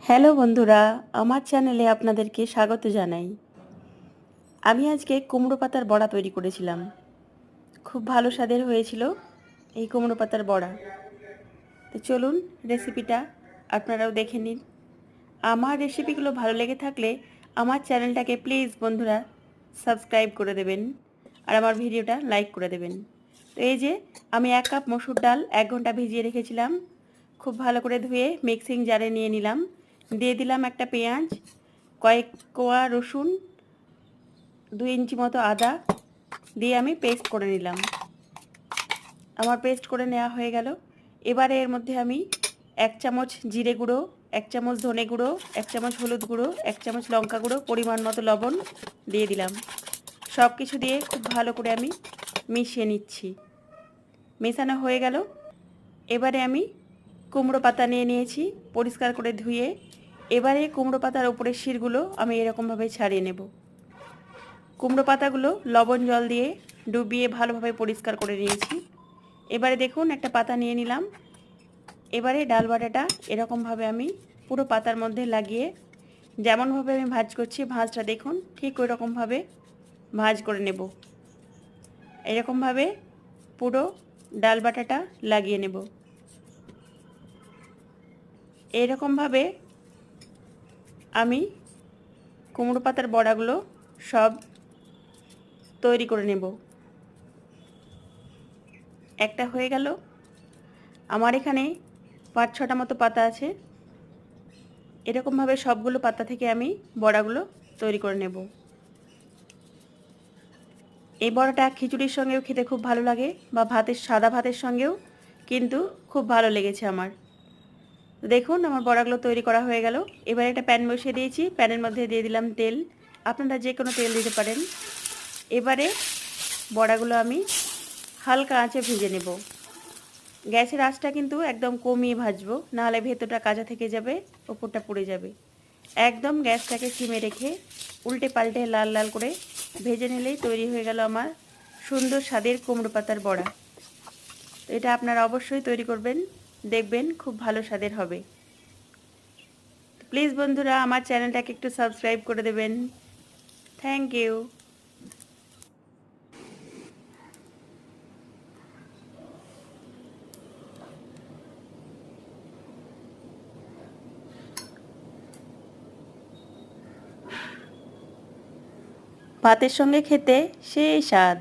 Hello বন্ধুরা, আমার চ্যানেলে আপনাদেরকে স্বাগত জানাই। আমি আজকে কুমড়ো পাতার বড়া তৈরি করেছিলাম। খুব ভালো স্বাদের হয়েছিল এই কুমড়ো পাতার বড়া। তো চলুন রেসিপিটা আপনারাও দেখে নিন। আমার রেসিপিগুলো ভালো লেগে থাকলে আমার চ্যানেলটাকে প্লিজ বন্ধুরা সাবস্ক্রাইব করে দেবেন আর আমার ভিডিওটা লাইক করে দেবেন। তো এই যে আমি 1 কাপ মসুর ডাল 1 ঘন্টা ভিজিয়ে রেখেছিলাম। খুব ভালো করে ধুয়ে মিক্সিং জারে নিয়ে নিলাম। দিয়ে দিলাম একটা পেঁয়াজ, কয়েক কোয়া রসুন, 2 ইঞ্চি মতো আদা দিয়ে আমি পেস্ট করে নিলাম। আমার পেস্ট করে নেওয়া হয়ে গেল। এবারে এর মধ্যে আমি 1 চামচ জিরে গুঁড়ো, 1 চামচ ধনে গুঁড়ো, 1 চামচ হলুদ গুঁড়ো, 1 চামচ লঙ্কা গুঁড়ো, পরিমাণ মতো লবণ দিয়ে দিলাম। সব কিছু দিয়ে খুব ভালো করে আমি মিশিয়ে নিচ্ছি। মেশানো হয়ে গেল। এবারে আমি কুমড়ো পাতা নিয়ে নিয়েছি পরিষ্কার করে ধুয়ে। এবারে কুমড়ো পাতার উপরের শিরগুলো আমি এরকমভাবে ছাড়িয়ে নেব। কুমড়ো পাতাগুলো লবণ জল দিয়ে ডুবিয়ে ভালোভাবে পরিষ্কার করে নিয়েছি। এবারে দেখুন একটা পাতা নিয়ে নিলাম। এবারে ডাল বাটাটা এরকমভাবে আমি পুরো পাতার মধ্যে লাগিয়ে যেমনভাবে আমি ভাঁজ করছি ভাঁজটা দেখুন ঠিক ওই রকমভাবে ভাঁজ করে নেব। এরকমভাবে পুরো ডাল বাটাটা লাগিয়ে নেব। এরকমভাবে আমি কুমড়ো পাতার বড়াগুলো সব তৈরি করে নেব। একটা হয়ে গেল। আমার এখানে 5-6টা মতো পাতা আছে। এরকমভাবে সবগুলো পাতা থেকে আমি বড়াগুলো তৈরি করে নেব। এই বড়াটা খিচুড়ির সঙ্গেও খেতে খুব ভালো লাগে বা সাদা ভাতের সঙ্গেও কিন্তু খুব ভালো লেগেছে আমার। দেখুন আমার বড়াগুলো তৈরি করা হয়ে গেল। এবার একটা প্যান বসিয়ে দিয়েছি। প্যানের মধ্যে দিয়ে দিলাম তেল। আপনারা যে কোনো তেল দিতে পারেন। এবারে বড়াগুলো আমি হালকা আঁচে ভেজে নেব। গ্যাসের আঁচটা কিন্তু একদম কমিয়ে ভাজবো, নাহলে ভেতরটা কাঁচা থেকে যাবে, ওপরটা পুড়ে যাবে। একদম গ্যাসটাকে সিমে রেখে উল্টে পাল্টে লাল লাল করে ভেজে নিলেই তৈরি হয়ে গেল আমার সুন্দর স্বাদের কুমড়ো পাতার বড়া। তো এটা আপনারা অবশ্যই তৈরি করবেন, দেখবেন খুব ভালো স্বাদের হবে। প্লিজ বন্ধুরা আমার চ্যানেলটাকে একটু সাবস্ক্রাইব করে দেবেন। Thank you. ভাতের সঙ্গে খেতে সেই স্বাদ।